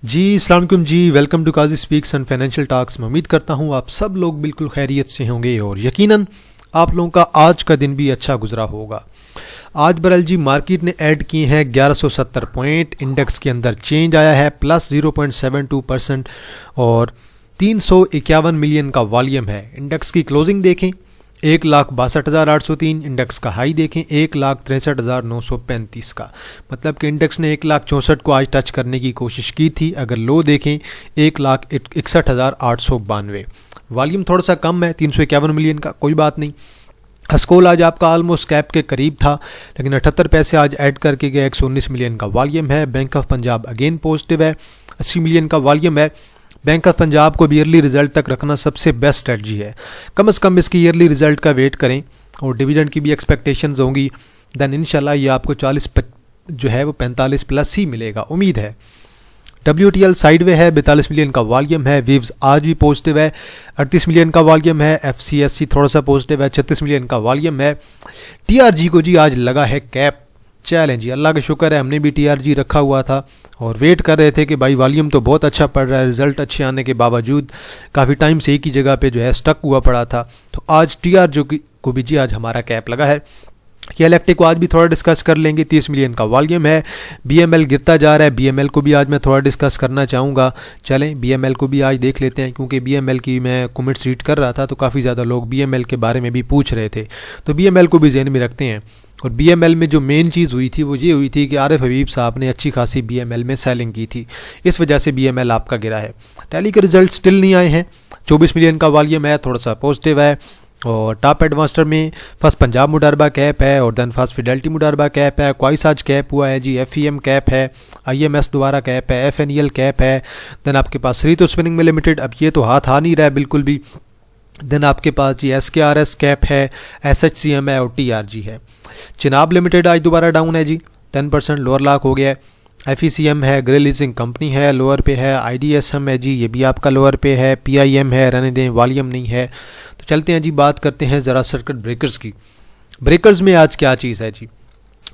जी अस्सलाम वालेकुम जी। Welcome to Qazi speaks and financial talks. मैं उम्मीद करता हूँ आप सब लोग बिल्कुल खैरियत से होंगे और यकीनन आप लोगों का आज का दिन भी अच्छा गुजरा होगा। आज बरल जी मार्केट ने ऐड किए हैं 1170 पॉइंट। इंडेक्स के अंदर चेंज आया है प्लस 0.72% और 351 मिलियन का वॉल्यूम है। इंडेक्स की क्लोजिंग देखें 1,62,803। इंडेक्स का हाई देखें 1,63,935 का, मतलब कि इंडेक्स ने 1,64,000 को आज टच करने की कोशिश की थी। अगर लो देखें 1,61,892। वॉल्यूम थोड़ा सा कम है 351 मिलियन का, कोई बात नहीं। हस्कोल आज आपका ऑलमोस्ट कैप के करीब था, लेकिन 78 पैसे आज ऐड करके गया। 119 मिलियन का वॉल्यूम है। Bank of Punjab again positive है, 80 मिलियन का वॉल्यूम है। बैंक ऑफ पंजाब को भी ईयरली रिजल्ट तक रखना सबसे बेस्ट स्ट्रेटजी है। कम से कम इसकी ईयरली रिजल्ट का वेट करें और डिविडेंड की भी एक्सपेक्टेशंस होंगी, देन इंशाल्लाह ये आपको 40 जो है वो 45 प्लस ही मिलेगा, उम्मीद है। WTL साइडवे है, 42 मिलियन का वॉल्यूम है। वीव्स आज भी पॉजिटिव है, 38 मिलियन का वॉल्यूम है। FCSC थोड़ा सा पॉजिटिव है, 36 मिलियन का वॉल्यूम है। TRG को जी आज लगा है कैप। चलें जी, अल्लाह का शुक्र है, हमने भी TRG रखा हुआ था और वेट कर रहे थे कि भाई वॉल्यूम तो बहुत अच्छा पड़ रहा है, रिजल्ट अच्छे आने के बावजूद काफ़ी टाइम से एक ही जगह पे जो है स्टक हुआ पड़ा था। तो आज TRG को भी जी आज हमारा कैप लगा है। KLaktic को आज भी थोड़ा डिस्कस कर लेंगे, 30 मिलियन का वॉल्यूम है। BML गिरता जा रहा है, BML को भी आज मैं थोड़ा डिस्कस करना चाहूँगा। चलें BML को भी आज देख लेते हैं, क्योंकि BML की मैं कमेंट्स रीड कर रहा था तो काफ़ी ज़्यादा लोग BML के बारे में भी पूछ रहे थे, तो BML को भी ज़हन में रखते हैं। और BML में जो मेन चीज़ हुई थी वो ये हुई थी कि आरिफ हबीब साहब ने अच्छी खासी BML में सेलिंग की थी, इस वजह से BML आपका गिरा है। टैली के रिजल्ट स्टिल नहीं आए हैं, 24 मिलियन का वॉल्यूम है, थोड़ा सा पॉजिटिव है। और टॉप एडवांस्टर में फर्स्ट पंजाब मुडारबा कैप है और देन फर्स्ट फिडेलिटी मुडारबा कैप है। क्वाइस आज कैप हुआ है जी। FEM कैप है, IMS दोबारा कैप है, FNEL कैप है। देन आपके पास श्रीतो स्पिनिंग मिल लिमिटेड, अब ये तो हाथ आ नहीं रहा है बिल्कुल भी। देन आपके पास जी SKRS कैप है, SHCM है और TRG है। चिनाब लिमिटेड आज दोबारा डाउन है जी, 10% लोअर लॉक हो गया है। FECM है, ग्रे लीजिंग कंपनी है, लोअर पे है। IDSM है जी, ये भी आपका लोअर पे है। PIM है, रहने दें, वॉल्यूम नहीं है। तो चलते हैं जी, बात करते हैं ज़रा सर्किट ब्रेकर्स की। ब्रेकर्स में आज क्या चीज़ है जी,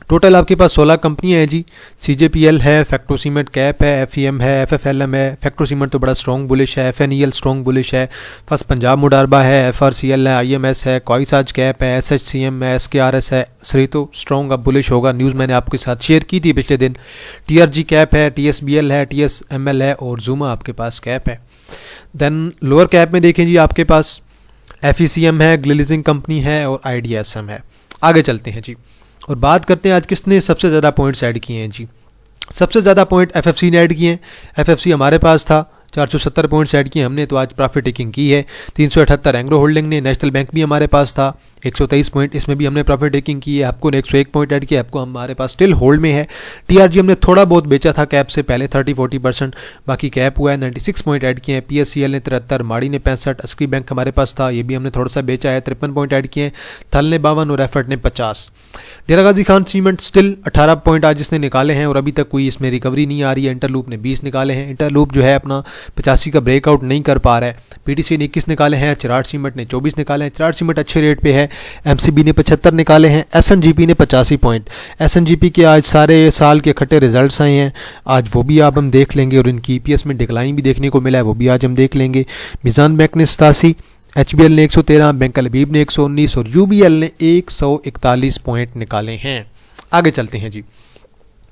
टोटल आपके पास 16 कंपनियाँ हैं जी। CJPL है, फैक्टो सीमेंट कैप है, FEM है, FFLM है। फैक्टो सीमेंट तो बड़ा स्ट्रॉन्ग बुलिश है, FNEL स्ट्रॉन्ग बुलिश है। फर्स्ट पंजाब मुडारबा है, FRCL है, IMS है, क्वाइस आज कैप है, SHCM है, SKRS है। श्रीतो स्ट्रॉन्ग अब बुलिश होगा, न्यूज़ मैंने आपके साथ शेयर की थी पिछले दिन। TRG कैप है, TSBL है, TSML है और Zuma आपके पास कैप है। देन लोअर कैप में देखें जी, आपके पास FECM है, ग्लिलिजिंग कंपनी है और IDSM है। आगे चलते हैं जी और बात करते हैं आज किसने सबसे ज़्यादा पॉइंट्स ऐड किए हैं जी। सबसे ज़्यादा पॉइंट FFC ने ऐड किए हैं। FFC हमारे पास था, 470 पॉइंट्स ऐड किए हमने, तो आज प्रॉफिट टेकिंग की है। 378 एंग्रो होल्डिंग ने। नेशनल बैंक भी हमारे पास था, 123 पॉइंट, इसमें भी हमने प्रॉफिट टेकिंग की है। आपको ने 101 पॉइंट ऐड किया, आपको हमारे पास स्टिल होल्ड में है। TRG हमने थोड़ा बहुत बेचा था कैप से पहले, 30-40%, बाकी कैप हुआ है। 96 पॉइंट ऐड किए हैं। PSCL ने 73, माड़ी ने 65, अस्क्री बैंक हमारे पास था, ये भी हमने थोड़ा सा बेचा है, 53 पॉइंट ऐड किए हैं। थल ने 52 और एफर्ट ने 50। डेरा Ghazi Khan cement still 18 point आज इसने निकाले हैं और अभी तक कोई इसमें रिकवरी नहीं आ रही है। इंटरलूप ने 20 निकाले हैं। इंटरलूप जो है अपना 85 का ब्रेकआउट नहीं कर पा रहा है। PTC ने 21 निकाले हैं। चिराट सीमेंट ने 24 निकाले हैं। चिराट सीमेंट अच्छे रेट पे है। MCB ने 75 निकाले हैं। SNGP ने 85 पॉइंट। SNGP के आज सारे साल के इकट्ठे रिजल्ट्स आए हैं, आज वो भी आप हम देख लेंगे और इनकी EPS में डिक्लाइन भी देखने को मिला है, वो भी आज हम देख लेंगे। मिजान बैंक ने 87, HBL ने 113, बैंक अल-हबीब ने 119 और UBL ने 141 पॉइंट निकाले हैं। आगे चलते हैं जी,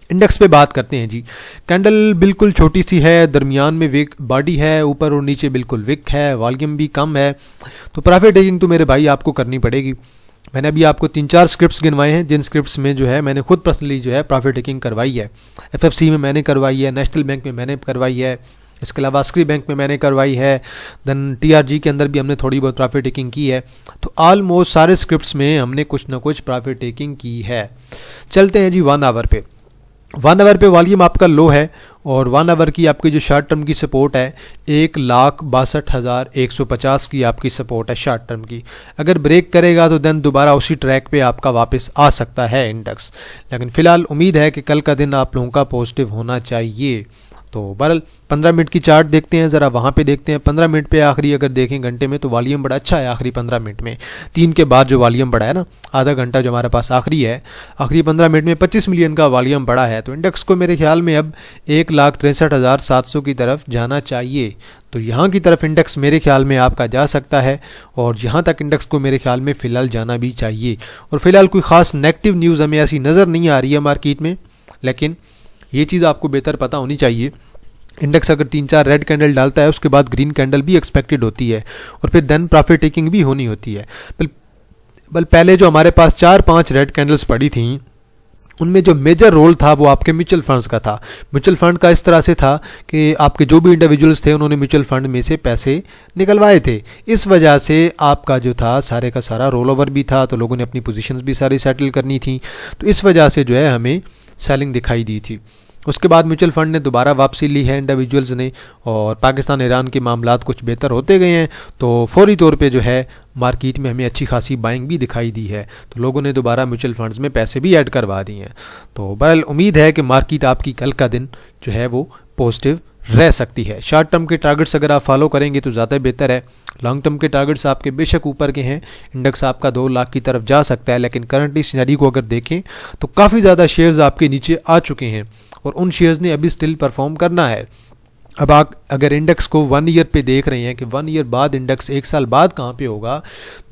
इंडेक्स पे बात करते हैं जी। कैंडल बिल्कुल छोटी सी है, दरमियान में विक बॉडी है, ऊपर और नीचे बिल्कुल विक है, वॉल्यूम भी कम है, तो प्रॉफिट टेकिंग तो मेरे भाई आपको करनी पड़ेगी। मैंने अभी आपको 3-4 स्क्रिप्ट्स गिनवाए हैं, जिन स्क्रिप्ट्स में जो है मैंने खुद पर्सनली जो है प्रॉफिट टेकिंग करवाई है। FFC में मैंने करवाई है, नेशनल बैंक में मैंने करवाई है, इसके अलावा अस्क्री बैंक में मैंने करवाई है। देन TRG के अंदर भी हमने थोड़ी बहुत प्रॉफिट टेकिंग की है। तो ऑलमोस्ट सारे स्क्रिप्ट्स में हमने कुछ ना कुछ प्रॉफिट टेकिंग की है। चलते हैं जी 1 आवर पे। 1 आवर पे वॉल्यूम आपका लो है और 1 आवर की आपकी जो शॉर्ट टर्म की सपोर्ट है 1,62,150 की आपकी सपोर्ट है शॉर्ट टर्म की। अगर ब्रेक करेगा तो देन दोबारा उसी ट्रैक पे आपका वापस आ सकता है इंडेक्स, लेकिन फ़िलहाल उम्मीद है कि कल का दिन आप लोगों का पॉजिटिव होना चाहिए। तो बहरहाल 15 मिनट की चार्ट देखते हैं ज़रा, वहाँ पे देखते हैं 15 मिनट पे आखिरी अगर देखें घंटे में तो वॉल्यूम बड़ा अच्छा है आखिरी 15 मिनट में। 3 के बाद जो वॉल्यूम बढ़ा है ना, आधा घंटा जो हमारे पास आखिरी है, आखिरी 15 मिनट में 25 मिलियन का वॉल्यूम बढ़ा है। तो इंडेक्स को मेरे ख्याल में अब 1,63,700 की तरफ जाना चाहिए। तो यहाँ की तरफ इंडेक्स मेरे ख्याल में आपका जा सकता है और यहाँ तक इंडेक्स को मेरे ख्याल में फ़िलहाल जाना भी चाहिए। और फिलहाल कोई ख़ास नेगेटिव न्यूज़ हमें ऐसी नज़र नहीं आ रही है मार्केट में, लेकिन ये चीज़ आपको बेहतर पता होनी चाहिए। इंडेक्स अगर 3-4 रेड कैंडल डालता है उसके बाद ग्रीन कैंडल भी एक्सपेक्टेड होती है और फिर देन प्रॉफिट टेकिंग भी होनी होती है। बल पहले जो हमारे पास 4-5 रेड कैंडल्स पड़ी थी उनमें जो मेजर रोल था वो आपके म्यूचुअल फंड्स का था। म्यूचुअल फंड का इस तरह से था कि आपके जो भी इंडिविजुअल्स थे उन्होंने म्यूचुअल फंड में से पैसे निकलवाए थे। इस वजह से आपका जो था सारे का सारा रोल ओवर भी था, तो लोगों ने अपनी पोजीशंस भी सारी सेटल करनी थी। तो इस वजह से जो है हमें सेलिंग दिखाई दी थी। उसके बाद म्यूचुअल फंड ने दोबारा वापसी ली है इंडिविजुअल्स ने, और पाकिस्तान ईरान के मामलात कुछ बेहतर होते गए हैं तो फौरी तौर पे जो है मार्केट में हमें अच्छी खासी बाइंग भी दिखाई दी है। तो लोगों ने दोबारा म्यूचुअल फंड्स में पैसे भी ऐड करवा दिए हैं। तो बहरहाल उम्मीद है कि मार्केट आपकी कल का दिन जो है वो पॉजिटिव रह सकती है। शॉर्ट टर्म के टारगेट्स अगर आप फॉलो करेंगे तो ज़्यादा बेहतर है। लॉन्ग टर्म के टारगेट्स आपके बेशक ऊपर के हैं, इंडेक्स आपका 2 लाख की तरफ जा सकता है, लेकिन करंटली सिनेरियो को अगर देखें तो काफ़ी ज़्यादा शेयर्स आपके नीचे आ चुके हैं और उन शेयर्स ने अभी स्टिल परफॉर्म करना है। अब आप अगर इंडेक्स को 1 ईयर पे देख रहे हैं कि 1 ईयर बाद इंडेक्स 1 साल बाद कहाँ पे होगा,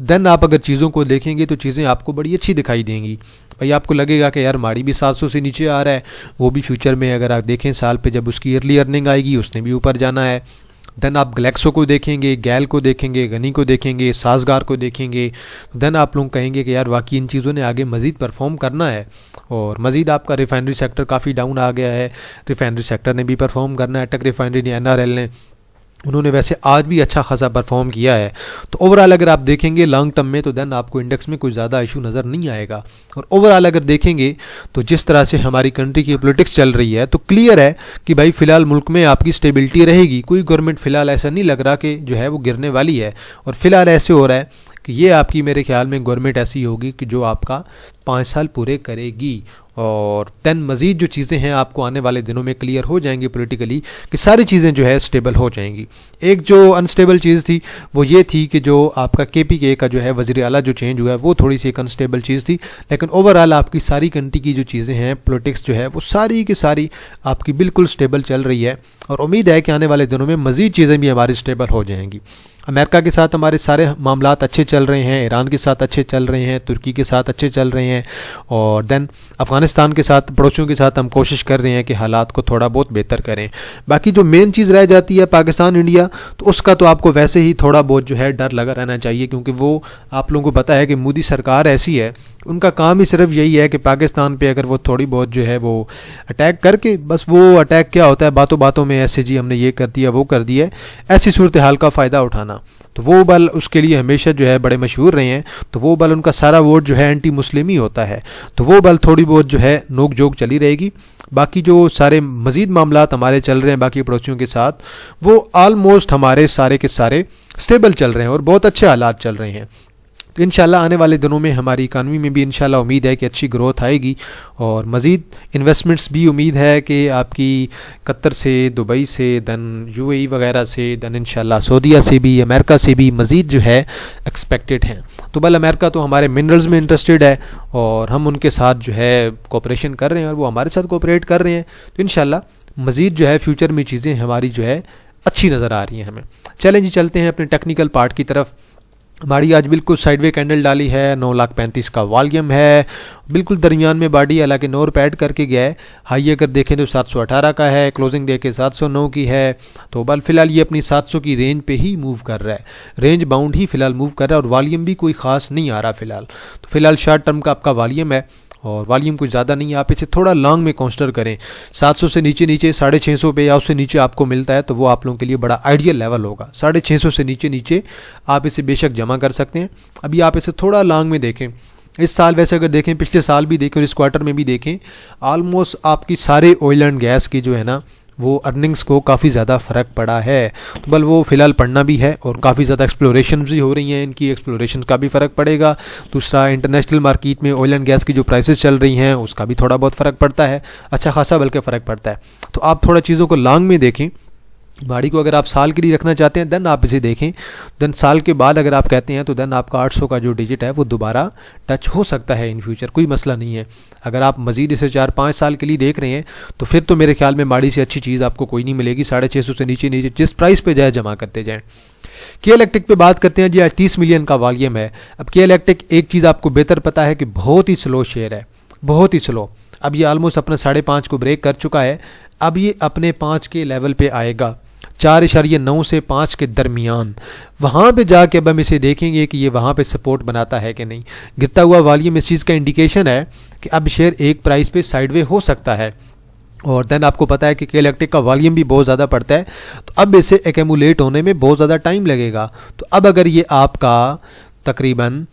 देन आप अगर चीज़ों को देखेंगे तो चीज़ें आपको बड़ी अच्छी दिखाई देंगी। भाई आपको लगेगा कि यार माड़ी भी 700 से नीचे आ रहा है, वो भी फ्यूचर में अगर आप देखें साल पे जब उसकी ईयरली अर्निंग आएगी उसने भी ऊपर जाना है। देन आप ग्लेक्सो को देखेंगे, गैल को देखेंगे, गनी को देखेंगे, साजगार को देखेंगे, देन आप लोग कहेंगे कि यार वाकई इन चीज़ों ने आगे मज़ीद परफॉर्म करना है। और मज़ीद आपका रिफाइनरी सेक्टर काफ़ी डाउन आ गया है, रिफाइनरी सेक्टर ने भी परफॉर्म करना है। टक रिफाइनरी ने, NRL ने, उन्होंने वैसे आज भी अच्छा खासा परफॉर्म किया है। तो ओवरऑल अगर आप देखेंगे लॉन्ग टर्म में तो देन आपको इंडेक्स में कोई ज़्यादा इशू नज़र नहीं आएगा। और ओवरऑल अगर देखेंगे तो जिस तरह से हमारी कंट्री की पॉलिटिक्स चल रही है तो क्लियर है कि भाई फ़िलहाल मुल्क में आपकी स्टेबिलिटी रहेगी। कोई गवर्नमेंट फ़िलहाल ऐसा नहीं लग रहा कि जो है वो गिरने वाली है, और फिलहाल ऐसे हो रहा है कि ये आपकी मेरे ख्याल में गवर्नमेंट ऐसी होगी कि जो आपका 5 साल पूरे करेगी। और देन मज़ीद जो चीज़ें हैं आपको आने वाले दिनों में क्लियर हो जाएंगी पॉलिटिकली कि सारी चीज़ें जो है स्टेबल हो जाएंगी। एक जो अनस्टेबल चीज़ थी वो ये थी कि जो आपका KPK का जो है वज़ीर आला जो चेंज हुआ है वो थोड़ी सी एक अनस्टेबल चीज़ थी, लेकिन ओवरऑल आपकी सारी कंट्री की जो चीज़ें हैं पॉलिटिक्स जो है वो सारी की सारी आपकी बिल्कुल स्टेबल चल रही है। और उम्मीद है कि आने वाले दिनों में मज़ीद चीज़ें भी हमारी स्टेबल हो जाएंगी। अमेरिका के साथ हमारे सारे मामलात अच्छे चल रहे हैं, ईरान के साथ अच्छे चल रहे हैं, तुर्की के साथ अच्छे चल रहे हैं, और देन अफ़गानिस्तान के साथ, पड़ोसियों के साथ हम कोशिश कर रहे हैं कि हालात को थोड़ा बहुत बेहतर करें। बाकी जो मेन चीज़ रह जाती है पाकिस्तान इंडिया, तो उसका तो आपको वैसे ही थोड़ा बहुत जो है डर लगा रहना चाहिए, क्योंकि वो आप लोगों को पता है कि मोदी सरकार ऐसी है, उनका काम ही सिर्फ यही है कि पाकिस्तान पे अगर वो थोड़ी बहुत जो है वो अटैक करके, बस वो अटैक क्या होता है बातों बातों में ऐसे जी हमने ये कर दिया वो कर दिया, ऐसी सूरत हाल का फ़ायदा उठाना। तो वो बल उसके लिए हमेशा जो है बड़े मशहूर रहे हैं। तो वो बल उनका सारा वोट जो है एंटी मुस्लिम ही होता है, तो वो बल थोड़ी बहुत जो है नोक जोक चली रहेगी। बाकी जो सारे मज़ीद मामलात हमारे चल रहे हैं बाकी पड़ोसियों के साथ, वो आलमोस्ट हमारे सारे के सारे स्टेबल चल रहे हैं और बहुत अच्छे हालात चल रहे हैं। तो इंशाल्लाह आने वाले दिनों में हमारी इकानमी में भी इंशाल्लाह उम्मीद है कि अच्छी ग्रोथ आएगी, और मज़ीद इन्वेस्टमेंट्स भी उम्मीद है कि आपकी कतर से, दुबई से, देन UAE वगैरह से, देन इंशाल्लाह सऊदीया से भी, अमेरिका से भी मज़ीद जो है एक्सपेक्टेड हैं। तो बल अमेरिका तो हमारे मिनरल्स में इंटरेस्टेड है और हम उनके साथ जो है कोऑपरेशन कर रहे हैं और वो हमारे साथ कोऑपरेट कर रहे हैं। तो इंशाल्लाह मज़ीद जो है फ्यूचर में चीज़ें हमारी जो है अच्छी नज़र आ रही हैं हमें। चलें जी, चलते हैं अपने टेक्निकल पार्ट की तरफ। हमारी आज बिल्कुल साइडवे कैंडल डाली है, 9,35,000 का वॉल्यूम है, बिल्कुल दरमियान में बाडी, हालांकि 9 रुपये ऐड करके गया है। हाई अगर देखें तो 718 का है, क्लोजिंग देखे 709 की है। तो बल फिलहाल ये अपनी 700 की रेंज पे ही मूव कर रहा है, रेंज बाउंड ही फिलहाल मूव कर रहा है, और वॉल्यूम भी कोई ख़ास नहीं आ रहा फिलहाल। तो फिलहाल शॉर्ट टर्म का आपका वॉल्यूम है और वॉल्यूम कुछ ज़्यादा नहीं है। आप इसे थोड़ा लॉन्ग में कंसिडर करें, 700 से नीचे 650 पे या उससे नीचे आपको मिलता है तो वो आप लोगों के लिए बड़ा आइडियल लेवल होगा। 650 से नीचे आप इसे बेशक जमा कर सकते हैं। अभी आप इसे थोड़ा लॉन्ग में देखें, इस साल वैसे अगर देखें, पिछले साल भी देखें और इस क्वार्टर में भी देखें, ऑलमोस्ट आपकी सारे ऑयल एंड गैस की जो है ना वो अर्निंग्स को काफ़ी ज़्यादा फ़र्क पड़ा है। तो बल वो फ़िलहाल पढ़ना भी है और काफ़ी ज़्यादा एक्सप्लोरेशन भी हो रही हैं, इनकी एक्सप्लोरेशन का भी फ़र्क पड़ेगा। दूसरा, इंटरनेशनल मार्केट में ऑयल एंड गैस की जो प्राइसेस चल रही हैं उसका भी थोड़ा बहुत फ़र्क पड़ता है, अच्छा खासा बल्कि फ़र्क पड़ता है। तो आप थोड़ा चीज़ों को लॉन्ग में देखें। गाड़ी को अगर आप साल के लिए रखना चाहते हैं देन आप इसे देखें, देन साल के बाद अगर आप कहते हैं तो देन आपका 800 का जो डिजिट है वो दोबारा टच हो सकता है इन फ्यूचर, कोई मसला नहीं है। अगर आप मज़ीद इसे 4-5 साल के लिए देख रहे हैं तो फिर तो मेरे ख्याल में माड़ी से अच्छी चीज़ आपको कोई नहीं मिलेगी। 650 से नीचे नीचे जिस प्राइस पे जाए जमा करते जाएँ। के इलेक्ट्रिक पे बात करते हैं जी। आज 30 मिलियन का वॉल्यूम है। अब के इलेक्ट्रिक एक चीज़ आपको बेहतर पता है कि बहुत ही स्लो शेयर है, बहुत ही स्लो। अब ये ऑलमोस्ट अपना 5.5 को ब्रेक कर चुका है। अब ये अपने 5 के लेवल पे आएगा, 4.9 से 5 के दरमियान। वहाँ पे जाके अब हम इसे देखेंगे कि ये वहाँ पे सपोर्ट बनाता है कि नहीं। गिरता हुआ वॉल्यूम इस चीज़ का इंडिकेशन है कि अब शेयर एक प्राइस पे साइडवे हो सकता है। और देन आपको पता है कि के इलेक्ट्रिक का वॉल्यूम भी बहुत ज़्यादा पड़ता है, तो अब इसे एक्यूमुलेट होने में बहुत ज़्यादा टाइम लगेगा। तो अब अगर ये आपका तकरीबन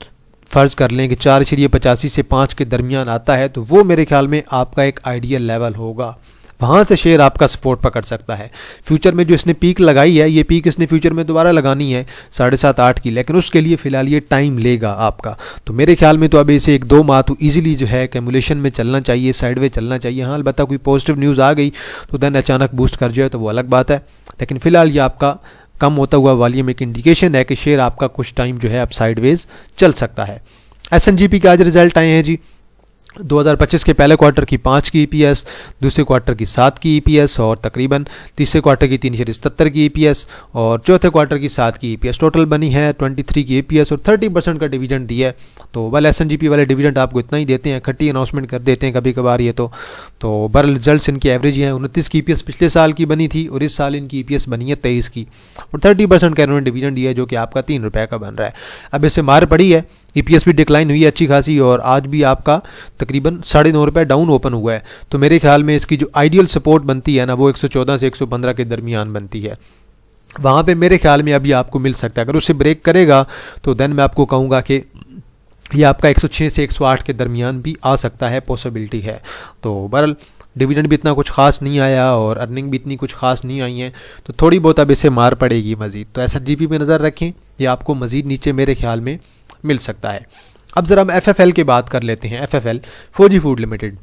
फ़र्ज़ कर लें कि 4.85 से 5 के दरमियान आता है तो वो मेरे ख्याल में आपका एक आइडियल लेवल होगा। वहाँ से शेयर आपका सपोर्ट पकड़ सकता है। फ्यूचर में जो इसने पीक लगाई है, ये पीक इसने फ्यूचर में दोबारा लगानी है 7.5-8 की, लेकिन उसके लिए फ़िलहाल ये टाइम लेगा आपका। तो मेरे ख्याल में तो अब इसे 1-2 माह तो ईजिली जो है कैमुलेशन में चलना चाहिए, साइडवे चलना चाहिए। हाँ, अलबत्ता कोई पॉजिटिव न्यूज़ आ गई तो देन अचानक बूस्ट कर जाए तो वो अलग बात है, लेकिन फ़िलहाल ये आपका कम होता हुआ वॉल्यूम एक इंडिकेशन है कि शेयर आपका कुछ टाइम जो है अब साइडवेज चल सकता है। SNGP के आज रिजल्ट आए हैं जी। 2025 के पहले क्वार्टर की 5 की EPS, दूसरे क्वार्टर की 7 की EPS और तकरीबन तीसरे क्वार्टर की 377 की EPS और चौथे क्वार्टर की 7 की EPS टोटल बनी है 23 की EPS और 30% का डिविडेंड दिया है। तो वाले SNGP वाले डिविडेंड आपको इतना ही देते हैं, खट्टी अनाउंसमेंट कर देते हैं कभी कभार ये तो बर रिजल्ट इनकी एवरेज हैं। 29 की EPS पिछले साल की बनी थी और इस साल इनकी EPS बनी है 23 की और 30% का इन्होंने डिविडेंड दिया है जो कि आपका 3 रुपये का बन रहा है। अब इससे मार पड़ी है, EPS भी डिक्लाइन हुई है अच्छी खासी और आज भी आपका तकरीबन 9.5 रुपये डाउन ओपन हुआ है। तो मेरे ख्याल में इसकी जो आइडियल सपोर्ट बनती है ना वो 114 से 115 के दरमियान बनती है। वहाँ पे मेरे ख्याल में अभी आपको मिल सकता है। अगर उसे ब्रेक करेगा तो देन मैं आपको कहूँगा कि ये आपका 106 से 108 के दरमियान भी आ सकता है, पॉसिबिलिटी है। तो बहरहाल डिविडेंड भी इतना कुछ खास नहीं आया और अर्निंग भी इतनी कुछ खास नहीं आई हैं, तो थोड़ी बहुत अब इसे मार पड़ेगी मज़ीद। तो SNGP पे नज़र रखें, ये आपको मज़ीद नीचे मेरे ख्याल में मिल सकता है। अब ज़रा हम FFL की बात कर लेते हैं। FFL फौजी फूड लिमिटेड,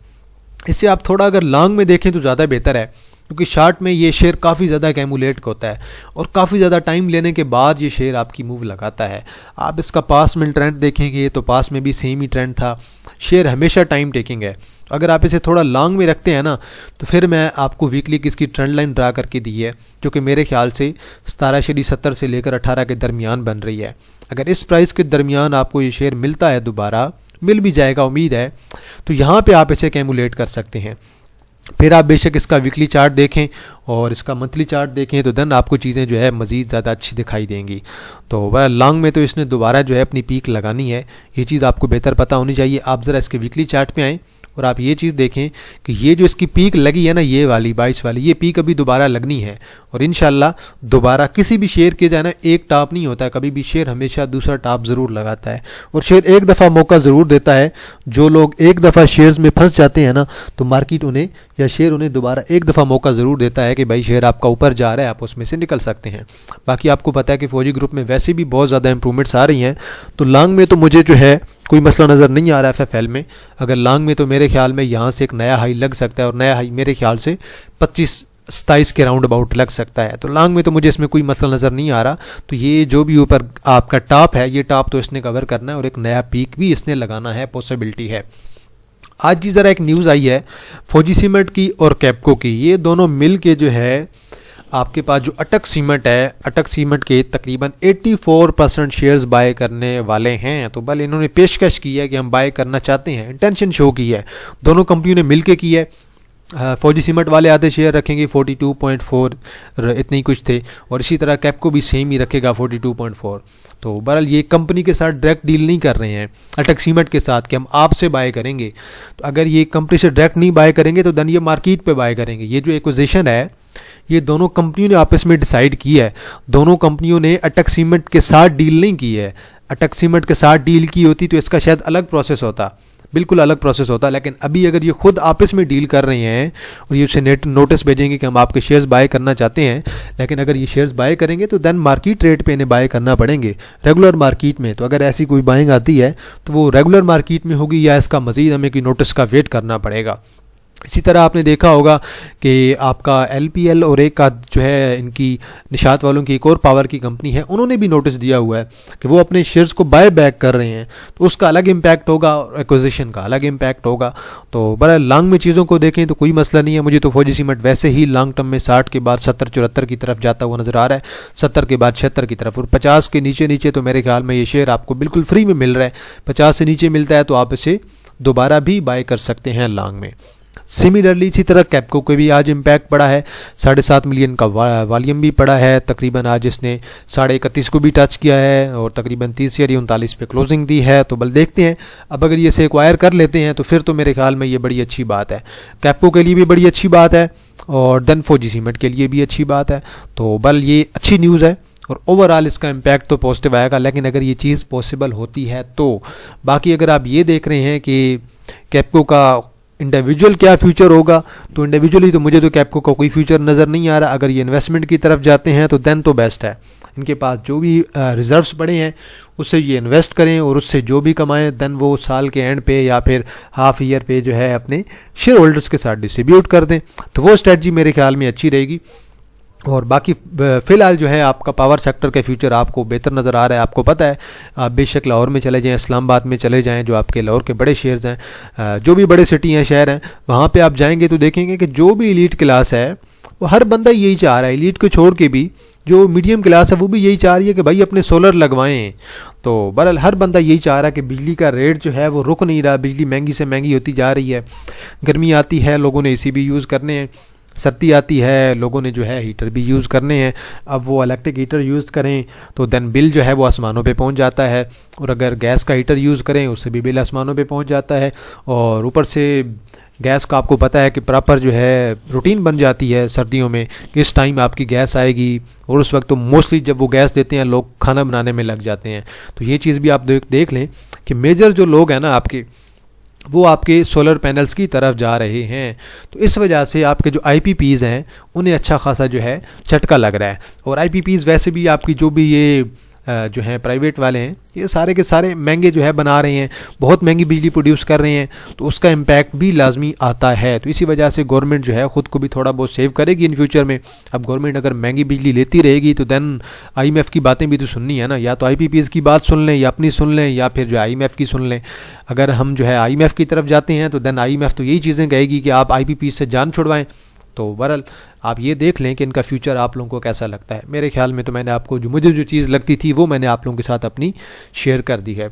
इससे आप थोड़ा अगर लॉन्ग में देखें तो ज़्यादा बेहतर है क्योंकि शार्ट में ये शेयर काफ़ी ज़्यादा एक्यूमुलेट होता है और काफ़ी ज़्यादा टाइम लेने के बाद ये शेयर आपकी मूव लगाता है। आप इसका पास में ट्रेंड देखेंगे तो पास में भी सेम ही ट्रेंड था। शेयर हमेशा टाइम टेकिंग है। अगर आप इसे थोड़ा लॉन्ग में रखते हैं ना तो फिर मैं आपको वीकली की इसकी ट्रेंड लाइन ड्रा करके दी है जो कि मेरे ख्याल से 17.70 से लेकर 18 के दरमियान बन रही है। अगर इस प्राइस के दरमियान आपको ये शेयर मिलता है, दोबारा मिल भी जाएगा उम्मीद है, तो यहाँ पे आप इसे कैमुलेट कर सकते हैं। फिर आप बेशक इसका वीकली चार्ट देखें और इसका मंथली चार्ट देखें तो देन आपको चीज़ें जो है मज़ीद ज़्यादा अच्छी दिखाई देंगी। तो वह लॉन्ग में तो इसने दोबारा जो है अपनी पीक लगानी है, ये चीज़ आपको बेहतर पता होनी चाहिए। आप ज़रा इसके वीकली चार्ट पे आएँ और आप ये चीज़ देखें कि ये जो इसकी पीक लगी है ना, ये वाली 22 वाली, ये पीक अभी दोबारा लगनी है और इंशाल्लाह दोबारा किसी भी शेयर के जाना एक टॉप नहीं होता है, कभी भी शेयर हमेशा दूसरा टॉप ज़रूर लगाता है और शेयर एक दफ़ा मौका ज़रूर देता है। जो लोग एक दफ़ा शेयर्स में फंस जाते हैं ना तो मार्केट उन्हें या शेयर उन्हें दोबारा एक दफ़ा मौका ज़रूर देता है कि भाई शेयर आपका ऊपर जा रहा है, आप उसमें से निकल सकते हैं। बाकी आपको पता है कि फौजी ग्रुप में वैसे भी बहुत ज़्यादा इंप्रूवमेंट्स आ रही हैं, तो लॉन्ग में तो मुझे जो है कोई मसला नज़र नहीं आ रहा है FFL में। अगर लॉन्ग में तो मेरे ख्याल में यहाँ से एक नया हाई लग सकता है और नया हाई मेरे ख्याल से 25-27 के राउंड अबाउट लग सकता है। तो लॉन्ग में तो मुझे इसमें कोई मसला नज़र नहीं आ रहा। तो ये जो भी ऊपर आपका टॉप है, ये टॉप तो इसने कवर करना है और एक नया पीक भी इसने लगाना है, पॉसिबिलिटी है। आज की ज़रा एक न्यूज़ आई है फौजी सीमेंट की और कैप्को की, ये दोनों मिल के जो है आपके पास जो अटक सीमेंट है, अटक सीमेंट के तकरीबन 84% शेयर्स बाय करने वाले हैं। तो बल इन्होंने पेशकश की है कि हम बाय करना चाहते हैं, इंटेंशन शो की है। दोनों कंपनियों ने मिलके की है। फौजी सीमेंट वाले आधे शेयर रखेंगे 42.4 इतने ही कुछ थे और इसी तरह कैप्को भी सेम ही रखेगा 42.4। तो बहरहाल ये कंपनी के साथ डायरेक्ट डील नहीं कर रहे हैं अटक सीमेंट के साथ कि हम आपसे बाय करेंगे। तो अगर ये कंपनी से डायरेक्ट नहीं बाय करेंगे तो देन ये मार्केट पे बाय करेंगे। ये जो एक्विजिशन है ये दोनों कंपनियों ने आपस में डिसाइड की है। दोनों कंपनियों ने अटक सीमेंट के साथ डील नहीं की है। अटक सीमेंट के साथ डील की होती तो इसका शायद अलग प्रोसेस होता। बिल्कुल अलग प्रोसेस होता है। लेकिन अभी अगर ये खुद आपस में डील कर रहे हैं और ये उसे नोटिस भेजेंगे कि हम आपके शेयर्स बाय करना चाहते हैं, लेकिन अगर ये शेयर्स बाय करेंगे तो देन मार्केट रेट पे इन्हें बाय करना पड़ेंगे रेगुलर मार्केट में। तो अगर ऐसी कोई बाइंग आती है तो वो रेगुलर मार्केट में होगी या इसका मज़ीद हमें कोई नोटिस का वेट करना पड़ेगा। इसी तरह आपने देखा होगा कि आपका LPL और एक का जो है इनकी निशात वालों की एक और पावर की कंपनी है, उन्होंने भी नोटिस दिया हुआ है कि वो अपने शेयर्स को बाय बैक कर रहे हैं। तो उसका अलग इम्पैक्ट होगा और एक्विजिशन का अलग इम्पैक्ट होगा। तो बड़ा लॉन्ग में चीज़ों को देखें तो कोई मसला नहीं है। मुझे तो फौजी सीमेंट वैसे ही लॉन्ग टर्म में 60 के बाद 70-74 की तरफ जाता हुआ नज़र आ रहा है, 70 के बाद 76 की तरफ, और 50 के नीचे तो मेरे ख्याल में ये शेयर आपको बिल्कुल फ्री में मिल रहा है। 50 से नीचे मिलता है तो आप इसे दोबारा भी बाय कर सकते हैं लॉन्ग में। सिमिलरली इसी तरह कैप्को को भी आज इम्पैक्ट पड़ा है, 7.5 मिलियन का वॉल्यूम भी पड़ा है, तकरीबन आज इसने 31.5 को भी टच किया है और तकरीबन 30 या 39 पे क्लोजिंग दी है। तो बल देखते हैं, अब अगर ये से एक्वायर कर लेते हैं तो फिर तो मेरे ख्याल में ये बड़ी अच्छी बात है, कैप्को के लिए भी बड़ी अच्छी बात है और देन फौजी सीमेंट के लिए भी अच्छी बात है। तो बल ये अच्छी न्यूज़ है और ओवरऑल इसका इम्पैक्ट तो पॉजिटिव आएगा। लेकिन अगर ये चीज़ पॉसिबल होती है तो बाकी अगर आप ये देख रहे हैं कि कैप्को का इंडिविजुअल क्या फ्यूचर होगा, तो इंडिविजुअली तो मुझे तो कैप्को का कोई फ्यूचर नज़र नहीं आ रहा। अगर ये इन्वेस्टमेंट की तरफ जाते हैं तो देन तो बेस्ट है, इनके पास जो भी रिजर्व्स पड़े हैं उससे ये इन्वेस्ट करें और उससे जो भी कमाएं देन वो साल के एंड पे या फिर हाफ ईयर पे जो है अपने शेयर होल्डर्स के साथ डिस्ट्रीब्यूट कर दें। तो वो स्ट्रेटजी मेरे ख्याल में अच्छी रहेगी। और बाकी फ़िलहाल जो है आपका पावर सेक्टर का फ्यूचर आपको बेहतर नज़र आ रहा है। आपको पता है, आप बेशक लाहौर में चले जाएं, इस्लामाबाद में चले जाएं, जो आपके लाहौर के बड़े शेयर्स हैं, जो भी बड़े सिटी हैं, शहर हैं, वहाँ पे आप जाएंगे तो देखेंगे कि जो भी एलीट क्लास है वो हर बंदा यही चाह रहा है। एलीट को छोड़ के भी जो मीडियम क्लास है वो भी यही चाह रही है कि भाई अपने सोलर लगवाएं। तो बहरहाल हर बंदा यही चाह रहा है कि बिजली का रेट जो है वो रुक नहीं रहा, बिजली महंगी से महंगी होती जा रही है। गर्मी आती है, लोगों ने AC भी यूज़ करने हैं, सर्दी आती है, लोगों ने जो है हीटर भी यूज़ करने हैं। अब वो इलेक्ट्रिक हीटर यूज़ करें तो देन बिल जो है वो आसमानों पे पहुंच जाता है, और अगर गैस का हीटर यूज़ करें उससे भी बिल आसमानों पे पहुंच जाता है। और ऊपर से गैस का आपको पता है कि प्रॉपर जो है रूटीन बन जाती है सर्दियों में कि इस टाइम आपकी गैस आएगी, और उस वक्त तो मोस्टली जब वो गैस देते हैं लोग खाना बनाने में लग जाते हैं। तो ये चीज़ भी आप देख लें कि मेजर जो लोग हैं ना आपके, वो आपके सोलर पैनल्स की तरफ जा रहे हैं। तो इस वजह से आपके जो IPPs हैं उन्हें अच्छा खासा जो है झटका लग रहा है। और IPPs वैसे भी आपकी जो भी ये जो हैं प्राइवेट वाले हैं, ये सारे के सारे महंगे जो है बना रहे हैं, बहुत महंगी बिजली प्रोड्यूस कर रहे हैं, तो उसका इम्पैक्ट भी लाजमी आता है। तो इसी वजह से गवर्नमेंट जो है ख़ुद को भी थोड़ा बहुत सेव करेगी इन फ्यूचर में। अब गवर्नमेंट अगर महंगी बिजली लेती रहेगी तो देन IMF की बातें भी तो सुननी है ना, या तो IPPs की बात सुन लें या अपनी सुन लें या फिर जो IMF की सुन लें। अगर हम जो है IMF की तरफ जाते हैं तो देन IMF तो यही चीज़ें कहेगी कि आप IPPs से जान छुड़वाएँ। तो बहरहाल आप ये देख लें कि इनका फ्यूचर आप लोगों को कैसा लगता है। मेरे ख्याल में तो मैंने आपको मुझे जो चीज़ लगती थी वो मैंने आप लोगों के साथ अपनी शेयर कर दी है।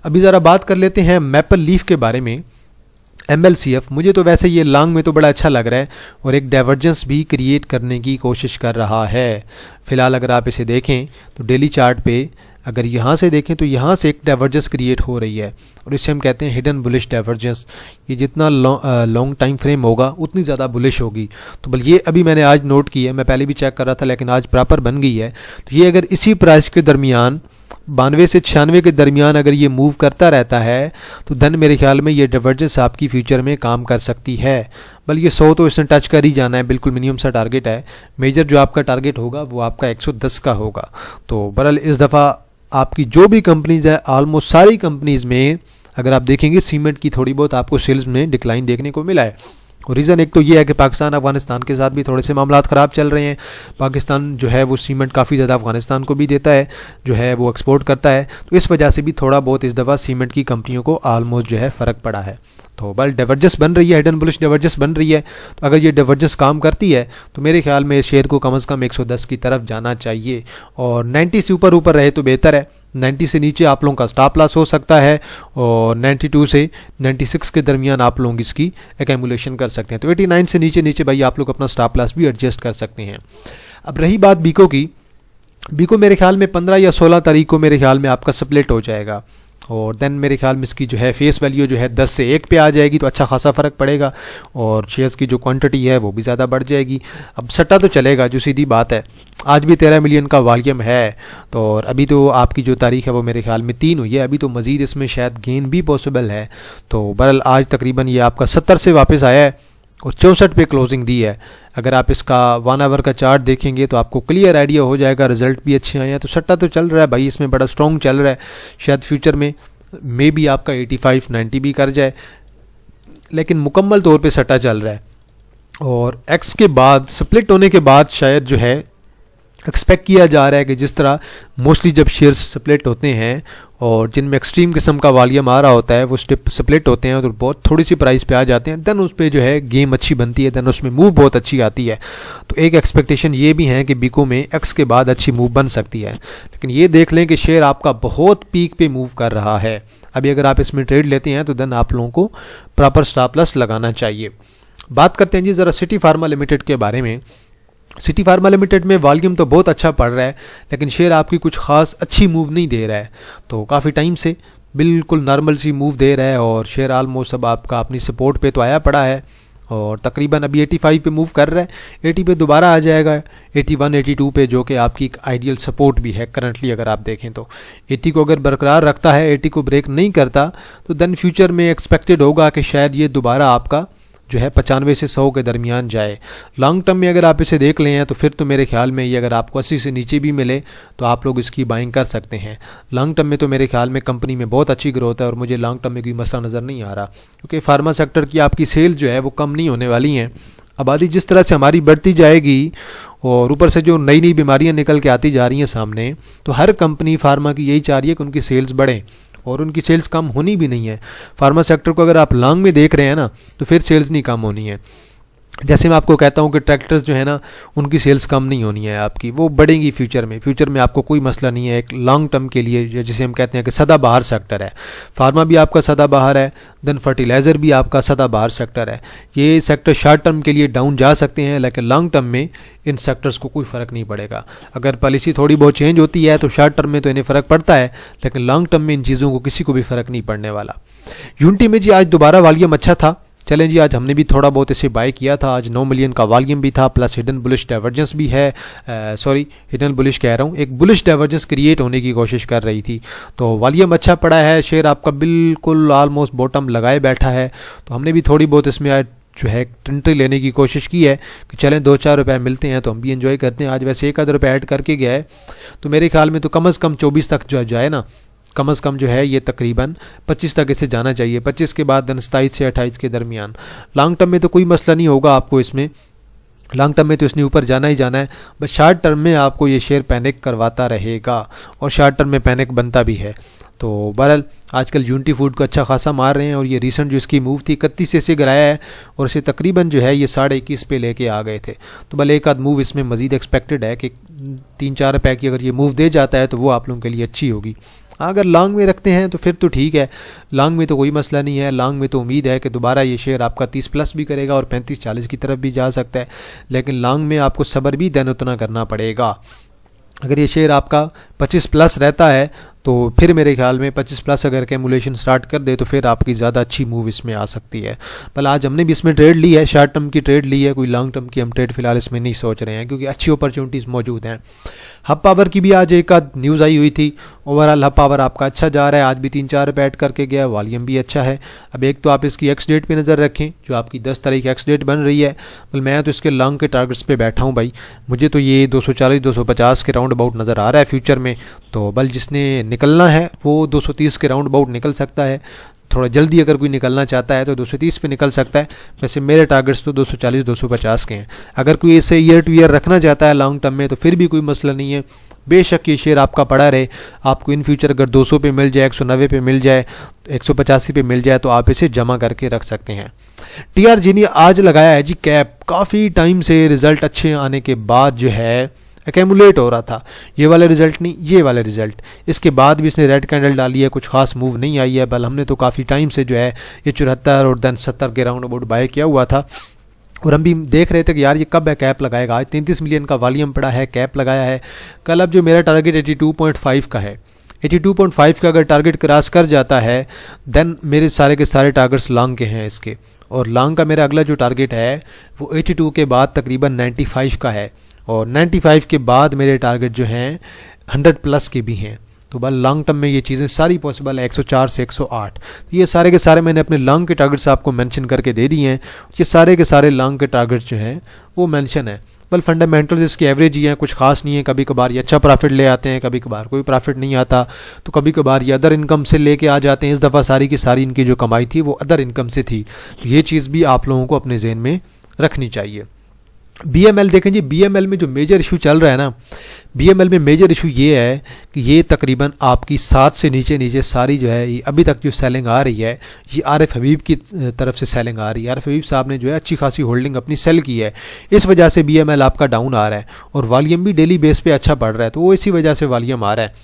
अभी ज़रा बात कर लेते हैं मैपल लीफ के बारे में। MLCF मुझे तो वैसे ये लॉन्ग में तो बड़ा अच्छा लग रहा है और एक डाइवर्जेंस भी क्रिएट करने की कोशिश कर रहा है। फ़िलहाल अगर आप इसे देखें तो डेली चार्ट पे अगर यहाँ से देखें तो यहाँ से एक डाइवर्जेंस क्रिएट हो रही है और इसे हम कहते हैं हिडन बुलिश डाइवर्जेंस। ये जितना लॉन्ग टाइम फ्रेम होगा उतनी ज़्यादा बुलिश होगी। तो बल ये अभी मैंने आज नोट की है, मैं पहले भी चेक कर रहा था लेकिन आज प्रॉपर बन गई है। तो ये अगर इसी प्राइस के दरमियान 92 से 96 के दरमियान अगर ये मूव करता रहता है तो देन मेरे ख्याल में ये डाइवर्जेंस आपकी फ्यूचर में काम कर सकती है। बल ये 100 तो इसने टच कर ही जाना है, बिल्कुल मिनिमम सा टारगेट है। मेजर जो आपका टारगेट होगा वो आपका 110 का होगा। तो बहरहाल इस दफ़ा आपकी जो भी कंपनीज़ है, ऑलमोस्ट सारी कंपनीज़ में अगर आप देखेंगे सीमेंट की थोड़ी बहुत आपको सेल्स में डिक्लाइन देखने को मिला है। और रीज़न एक तो ये है कि पाकिस्तान अफगानिस्तान के साथ भी थोड़े से मामलात ख़राब चल रहे हैं। पाकिस्तान जो है वो सीमेंट काफ़ी ज़्यादा अफगानिस्तान को भी देता है, जो है वो एक्सपोर्ट करता है। तो इस वजह से भी थोड़ा बहुत इस दफ़ा सीमेंट की कंपनियों को ऑलमोस्ट जो है फ़र्क पड़ा है। तो बल डाइवर्जेंस बन रही है, हिडन बुलिश डाइवर्जेंस बन रही है। तो अगर ये डाइवर्जेंस काम करती है तो मेरे ख्याल में शेयर को कम से कम 110 की तरफ जाना चाहिए और 90 से ऊपर रहे तो बेहतर है। 90 से नीचे आप लोगों का स्टॉप लॉस हो सकता है और 92 से 96 के दरमियान आप लोग इसकी एक्यूमुलेशन कर सकते हैं। तो 89 से नीचे भाई आप लोग अपना स्टॉप लॉस भी एडजस्ट कर सकते हैं। अब रही बात बीको की, बीको मेरे ख्याल में 15 या 16 तारीख को मेरे ख्याल में आपका स्प्लिट हो जाएगा और देन मेरे ख्याल में इसकी जो है फेस वैल्यू जो है 10 से 1 पे आ जाएगी। तो अच्छा खासा फ़र्क पड़ेगा और शेयर्स की जो क्वांटिटी है वो भी ज़्यादा बढ़ जाएगी। अब सट्टा तो चलेगा, जो सीधी बात है। आज भी 13 मिलियन का वॉल्यूम है। तो और अभी तो आपकी जो तारीख है वो मेरे ख्याल में 3 हुई है, अभी तो मज़ीद इसमें शायद गेन भी पॉसिबल है। तो बहरहाल आज तकरीबन ये आपका 70 से वापस आया है और 64 पे क्लोजिंग दी है। अगर आप इसका 1 आवर का चार्ट देखेंगे तो आपको क्लियर आइडिया हो जाएगा, रिजल्ट भी अच्छे आए हैं। तो सट्टा तो चल रहा है भाई, इसमें बड़ा स्ट्रॉन्ग चल रहा है। शायद फ्यूचर में मे भी आपका 85-90 भी कर जाए, लेकिन मुकम्मल तौर पे सट्टा चल रहा है। और एक्स के बाद स्प्लिट होने के बाद शायद जो है एक्सपेक्ट किया जा रहा है कि जिस तरह मोस्टली जब शेयर्स स्प्लिट होते हैं और जिनमें एक्सट्रीम किस्म का वॉल्यूम आ रहा होता है, वो स्प्लिट होते हैं तो बहुत थोड़ी सी प्राइस पे आ जाते हैं, देन उस पर जो है गेम अच्छी बनती है, देन उसमें मूव बहुत अच्छी आती है। तो एक एक्सपेक्टेशन ये भी है कि बिको में एक्स के बाद अच्छी मूव बन सकती है। लेकिन ये देख लें कि शेयर आपका बहुत पीक पे मूव कर रहा है। अभी अगर आप इसमें ट्रेड लेते हैं तो देन आप लोगों को प्रॉपर स्टॉप लॉस लगाना चाहिए। बात करते हैं जी ज़रा सिटी फार्मा लिमिटेड के बारे में। सिटी फार्मा लिमिटेड में वॉल्यूम तो बहुत अच्छा पड़ रहा है, लेकिन शेयर आपकी कुछ खास अच्छी मूव नहीं दे रहा है। तो काफ़ी टाइम से बिल्कुल नॉर्मल सी मूव दे रहा है और शेयर आलमोस्ट अब आपका अपनी सपोर्ट पे तो आया पड़ा है और तकरीबन अभी 85 पे मूव कर रहा है। 80 पे दोबारा आ जाएगा, 81-82 पे, जो कि आपकी एक आइडियल सपोर्ट भी है करंटली। अगर आप देखें तो 80 को अगर बरकरार रखता है, 80 को ब्रेक नहीं करता, तो देन फ्यूचर में एक्सपेक्टेड होगा कि शायद ये दोबारा आपका जो है 95 से 100 के दरमियान जाए। लॉन्ग टर्म में अगर आप इसे देख लें तो फिर तो मेरे ख्याल में ये अगर आपको 80 से नीचे भी मिले तो आप लोग इसकी बाइंग कर सकते हैं। लॉन्ग टर्म में तो मेरे ख्याल में कंपनी में बहुत अच्छी ग्रोथ है और मुझे लॉन्ग टर्म में कोई मसला नज़र नहीं आ रहा, क्योंकि फार्मा सेक्टर की आपकी सेल जो है वो कम नहीं होने वाली हैं। आबादी जिस तरह से हमारी बढ़ती जाएगी और ऊपर से जो नई नई बीमारियाँ निकल के आती जा रही हैं सामने, तो हर कंपनी फार्मा की यही चाह रही है कि उनकी सेल्स बढ़ें और उनकी सेल्स कम होनी भी नहीं है। फार्मा सेक्टर को अगर आप लॉन्ग में देख रहे हैं ना, तो फिर सेल्स नहीं कम होनी है। जैसे मैं आपको कहता हूँ कि ट्रैक्टर्स जो है ना, उनकी सेल्स कम नहीं होनी है आपकी, वो बढ़ेंगी फ्यूचर में। फ्यूचर में आपको कोई मसला नहीं है। एक लॉन्ग टर्म के लिए जिसे हम कहते हैं कि सदाबहार सेक्टर है, फार्मा भी आपका सदाबहार है, देन फर्टिलाइज़र भी आपका सदाबहार सेक्टर है। ये सेक्टर शॉर्ट टर्म के लिए डाउन जा सकते हैं, लेकिन लॉन्ग टर्म में इन सेक्टर्स को कोई फ़र्क नहीं पड़ेगा। अगर पॉलिसी थोड़ी बहुत चेंज होती है तो शॉर्ट टर्म में तो इन्हें फ़र्क पड़ता है, लेकिन लॉन्ग टर्म में इन चीज़ों को किसी को भी फ़र्क नहीं पड़ने वाला। यूनिटी में जी आज दोबारा वॉल्यूम अच्छा था। चलें जी, आज हमने भी थोड़ा बहुत इसे बाय किया था। आज 9 मिलियन का वॉल्यूम भी था, प्लस हिडन बुलिश डाइवर्जेंस भी है। सॉरी, हिडन बुलिश कह रहा हूँ, एक बुलिश डाइवर्जेंस क्रिएट होने की कोशिश कर रही थी। तो वॉल्यूम अच्छा पड़ा है, शेयर आपका बिल्कुल ऑलमोस्ट बॉटम लगाए बैठा है। तो हमने भी थोड़ी बहुत इसमें आज जो है एंट्री लेने की कोशिश की है कि चलें 2-4 रुपये मिलते हैं तो हम भी एंजॉय करते हैं। आज वैसे 1 आध रुपये ऐड करके गया है, तो मेरे ख्याल में तो कम से कम 24 तक जो जाए ना, कम से कम जो है ये तकरीबन 25 तक इसे जाना चाहिए। 25 के बाद 27 से 28 के दरमियान। लॉन्ग टर्म में तो कोई मसला नहीं होगा आपको इसमें, लॉन्ग टर्म में तो इसने ऊपर जाना ही जाना है। बस शॉर्ट टर्म में आपको ये शेयर पैनिक करवाता रहेगा और शॉर्ट टर्म में पैनिक बनता भी है। तो बहरहाल आजकल यूनिटी फूड को अच्छा खासा मार रहे हैं और ये रिसेंट जो इसकी मूव थी 31 से इसे गिराया है और इसे तकरीबन जो है ये 21.5 पे लेके आ गए थे। तो भले एक आध मूव इसमें मज़ीद एक्सपेक्टेड है कि 3-4 रुपये की अगर ये मूव दे जाता है तो वो आप लोगों के लिए अच्छी होगी। अगर लॉन्ग में रखते हैं तो फिर तो ठीक है, लॉन्ग में तो कोई मसला नहीं है। लॉन्ग में तो उम्मीद है कि दोबारा ये शेयर आपका 30 प्लस भी करेगा और 35-40 की तरफ भी जा सकता है, लेकिन लॉन्ग में आपको सब्र भी दिन उतना करना पड़ेगा। अगर ये शेयर आपका 25 प्लस रहता है तो फिर मेरे ख्याल में 25 प्लस अगर कैमुलेशन स्टार्ट कर दे तो फिर आपकी ज़्यादा अच्छी मूव इसमें आ सकती है। भले आज हमने भी इसमें ट्रेड ली है, शॉर्ट टर्म की ट्रेड ली है, कोई लॉन्ग टर्म की हम ट्रेड फिलहाल इसमें नहीं सोच रहे हैं क्योंकि अच्छी अपॉर्चुनिटीज़ मौजूद हैं। हब पावर की भी आज एक आध न्यूज़ आई हुई थी। ओवरऑल हब पावर आपका अच्छा जा रहा है, आज भी 3-4 रुपये ऐड करके गया, वॉल्यूम भी अच्छा है। अब एक तो आप इसकी एक्स डेट पर नज़र रखें, जो आपकी 10 तारीख एक्स डेट बन रही है। बल मैं तो इसके लॉन्ग के टारगेट्स पर बैठा हूँ भाई, मुझे तो ये 240-250 के राउंड अबाउट नज़र आ रहा है फ्यूचर में। तो बल जिसने निकलना है वो 230 के राउंड अबाउट निकल सकता है। थोड़ा जल्दी अगर कोई निकलना चाहता है तो 230 पे निकल सकता है। वैसे मेरे टारगेट्स तो 240-250 के हैं। अगर कोई इसे ईयर टू ईयर रखना चाहता है लॉन्ग टर्म में तो फिर भी कोई मसला नहीं है। बेशक ये शेयर आपका पड़ा रहे, आपको इन फ्यूचर अगर 200 पे मिल जाए, 190 पे मिल जाए, 185 पे मिल जाए तो आप इसे जमा करके रख सकते हैं। TRG ने आज लगाया है जी कैप, काफ़ी टाइम से रिज़ल्ट अच्छे आने के बाद जो है एक्यूमुलेट हो रहा था, ये वाला रिज़ल्ट नहीं, ये वाला रिज़ल्ट। इसके बाद भी इसने रेड कैंडल डाली है, कुछ खास मूव नहीं आई है। बल हमने तो काफ़ी टाइम से जो है ये 74 और देन 70 के राउंड अबाउट बाय किया हुआ था और हम भी देख रहे थे कि यार ये कब है कैप लगाएगा। आज 33 मिलियन का वॉल्यूम पड़ा है, कैप लगाया है। कल अब जो मेरा टारगेट 82.5 का है, 82.5 का अगर टारगेट क्रॉस कर जाता है देन मेरे सारे के सारे टारगेट्स लॉन्ग के हैं इसके। और लॉन्ग का मेरा अगला जो टारगेट है वो 82 के बाद तकरीबन 95 का है और 95 के बाद मेरे टारगेट जो हैं 100 प्लस के भी हैं। तो बस लॉन्ग टर्म में ये चीज़ें सारी पॉसिबल है, 104 से 108। तो ये सारे के सारे मैंने अपने लॉन्ग के टारगेट्स आपको मेंशन करके दे दिए हैं। ये सारे के सारे लॉन्ग के टारगेट्स जो हैं वो मेंशन है। बल फंडामेंटल्स इसकी एवरेज ही हैं, कुछ खास नहीं है। कभी कभार ये अच्छा प्रॉफिट ले आते हैं, कभी कभार कोई प्रॉफिट नहीं आता, तो कभी कभार ये अदर इनकम से लेके आ जाते हैं। इस दफ़ा सारी की सारी इनकी जो कमाई थी वो अदर इनकम से थी। तो ये चीज़ भी आप लोगों को अपने जहन में रखनी चाहिए। BML देखें जी, BML में जो मेजर इशू चल रहा है ना, BML में मेजर इशू ये है कि ये तकरीबन आपकी 7 से नीचे सारी जो है ये अभी तक जो सेलिंग आ रही है ये आरिफ हबीब की तरफ से सेलिंग आ रही है। आरिफ हबीब साहब ने जो है अच्छी खासी होल्डिंग अपनी सेल की है, इस वजह से BML आपका डाउन आ रहा है और वॉल्यूम भी डेली बेस पे अच्छा बढ़ रहा है, तो वो इसी वजह से वॉल्यूम आ रहा है।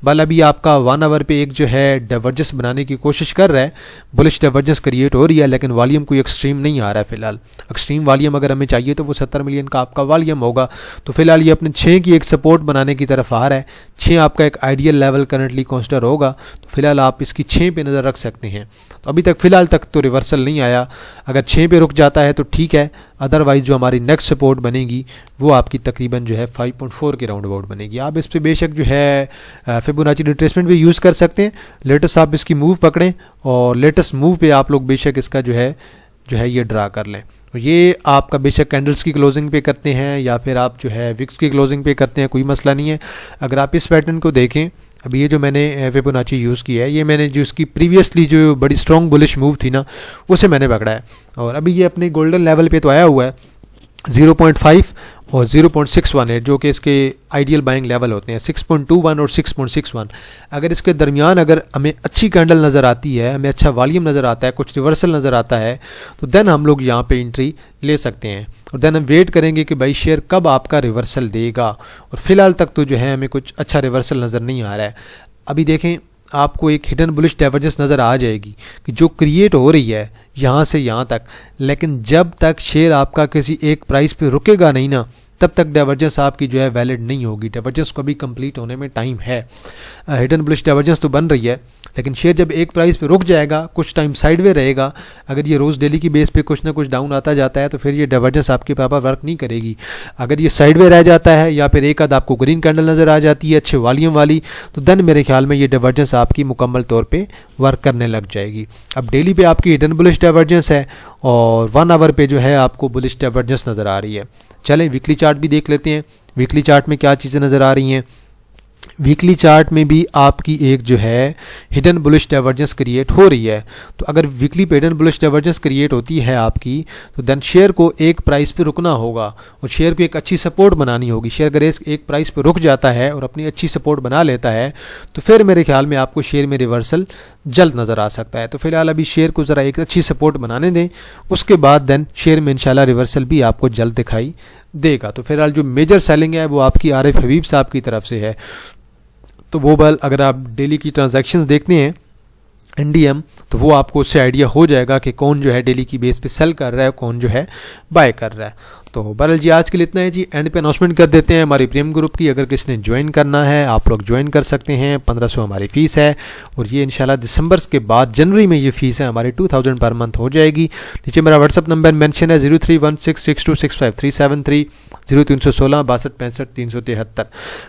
बल अभी आपका 1 आवर पे एक जो है डाइवर्जेंस बनाने की कोशिश कर रहा है, बुलिश डाइवर्जेंस क्रिएट हो रही है, लेकिन वॉल्यूम कोई एक्सट्रीम नहीं आ रहा है फिलहाल। एक्सट्रीम वॉल्यूम अगर हमें चाहिए तो वो 70 मिलियन का आपका वॉल्यूम होगा। तो फिलहाल ये अपने 6 की एक सपोर्ट बनाने की तरफ आ रहा है। 6 आपका एक आइडियल लेवल करंटली कंसिडर होगा, तो फिलहाल आप इसकी 6 पे नज़र रख सकते हैं। तो अभी तक फिलहाल तक तो रिवर्सल नहीं आया, अगर 6 पे रुक जाता है तो ठीक है, अदरवाइज जो हमारी नेक्स्ट सपोर्ट बनेगी वो आपकी तकरीबन जो है 5.4 के राउंड अबाउट बनेगी। आप इस पर बेशक जो है फिबोनाची रिट्रेसमेंट भी यूज़ कर सकते हैं। लेटेस्ट आप इसकी मूव पकड़ें और लेटेस्ट मूव पे आप लोग बेशक इसका जो है ये ड्रा कर लें। तो ये आपका बेशक कैंडल्स की क्लोजिंग पे करते हैं या फिर आप जो है विक्स की क्लोजिंग पे करते हैं, कोई मसला नहीं है। अगर आप इस पैटर्न को देखें, अभी ये जो मैंने फिबोनाची यूज़ किया है, ये मैंने जो इसकी प्रीवियसली जो बड़ी स्ट्रॉन्ग बुलिश मूव थी ना, उसे मैंने पकड़ा है और अभी ये अपने गोल्डन लेवल पे तो आया हुआ है 0.5 और 0.618, जो कि इसके आइडियल बाइंग लेवल होते हैं 6.21 और 6.61। अगर इसके दरमियान अगर हमें अच्छी कैंडल नज़र आती है, हमें अच्छा वॉल्यूम नज़र आता है, कुछ रिवर्सल नज़र आता है, तो देन हम लोग यहाँ पे एंट्री ले सकते हैं और देन हम वेट करेंगे कि भाई शेयर कब आपका रिवर्सल देगा। और फिलहाल तक तो जो है हमें कुछ अच्छा रिवर्सल नज़र नहीं आ रहा है। अभी देखें, आपको एक हिडन बुलिश डाइवर्जेंस नज़र आ जाएगी कि जो क्रिएट हो रही है यहाँ से यहाँ तक, लेकिन जब तक शेयर आपका किसी एक प्राइस पे रुकेगा नहीं ना, तब तक डाइवर्जेंस आपकी जो है वैलिड नहीं होगी। डाइवर्जेंस को अभी कंप्लीट होने में टाइम है। हिडन बुलिश डाइवर्जेंस तो बन रही है, लेकिन शेयर जब एक प्राइस पे रुक जाएगा, कुछ टाइम साइडवे रहेगा, अगर ये रोज़ डेली की बेस पे कुछ ना कुछ डाउन आता जाता है तो फिर ये डाइवर्जेंस आपके प्रॉपर वर्क नहीं करेगी। अगर ये साइडवे रह जाता है या फिर एक आध आपको ग्रीन कैंडल नज़र आ जाती है अच्छे वॉल्यूम वाली, तो देन मेरे ख्याल में ये डाइवर्जेंस आपकी मुकम्मल तौर पे वर्क करने लग जाएगी। अब डेली पे आपकी हिडन बुलिश डाइवर्जेंस है और 1 आवर पे जो है आपको बुलिश डाइवर्जेंस नज़र आ रही है। चलें वीकली चार्ट भी देख लेते हैं, वीकली चार्ट में क्या चीज़ें नज़र आ रही हैं। वीकली चार्ट में भी आपकी एक जो है हिडन बुलिश डाइवर्जेंस क्रिएट हो रही है। तो अगर वीकली पे हिडन बुलिश डाइवर्जेंस क्रिएट होती है आपकी, तो देन शेयर को एक प्राइस पे रुकना होगा और शेयर को एक अच्छी सपोर्ट बनानी होगी। शेयर अगर एक प्राइस पे रुक जाता है और अपनी अच्छी सपोर्ट बना लेता है तो फिर मेरे ख्याल में आपको शेयर में रिवर्सल जल्द नज़र आ सकता है। तो फिलहाल अभी शेयर को ज़रा एक अच्छी सपोर्ट बनाने दें, उसके बाद देन शेयर में इंशाल्लाह रिवर्सल भी आपको जल्द दिखाई देगा। तो फिलहाल जो मेजर सेलिंग है वो आपकी आरिफ हबीब साहब की तरफ से है। तो वो बल अगर आप डेली की ट्रांजैक्शंस देखते हैं NDM, तो वो आपको उससे आइडिया हो जाएगा कि कौन जो है डेली की बेस पे सेल कर रहा है, कौन जो है बाय कर रहा है। तो बहरहाल जी आज के लिए इतना है जी। एंड पे अनाउंसमेंट कर देते हैं हमारी प्रीमियम ग्रुप की। अगर किसने ज्वाइन करना है आप लोग ज्वाइन कर सकते हैं। 1500 हमारी फ़ीस है और ये इंशाल्लाह दिसंबर के बाद जनवरी में ये फ़ीस है हमारी 2000 पर मंथ हो जाएगी। नीचे मेरा व्हाट्सअप नंबर मेंशन है 0316626537 0316 62 65 373।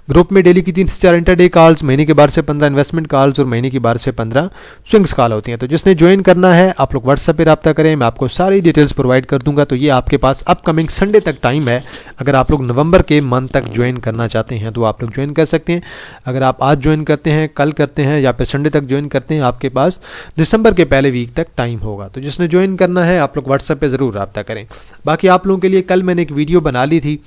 ग्रुप में डेली की 3 से 4 इंटरडे कॉल्स, महीने के बाद से 15 इन्वेस्टमेंट कॉल्स और महीने के बाद से 15 स्विंग्स कॉल होती हैं। तो जिसने ज्वाइन करना है आप लोग व्हाट्सएप पे रब्ता करें, मैं आपको सारी डिटेल्स प्रोवाइड कर दूंगा। तो ये आपके पास अपकमिंग संडे तक टाइम है। अगर आप लोग नवंबर के मंथ तक ज्वाइन करना चाहते हैं तो आप लोग ज्वाइन कर सकते हैं। अगर आप आज ज्वाइन करते हैं, कल करते हैं या फिर संडे तक ज्वाइन करते हैं, आपके पास दिसंबर के पहले वीक तक टाइम होगा। तो जिसने ज्वाइन करना है आप लोग व्हाट्सएप पे ज़रूर रब्ता करें। बाकी आप लोगों के लिए कल मैंने एक वीडियो बना ली थी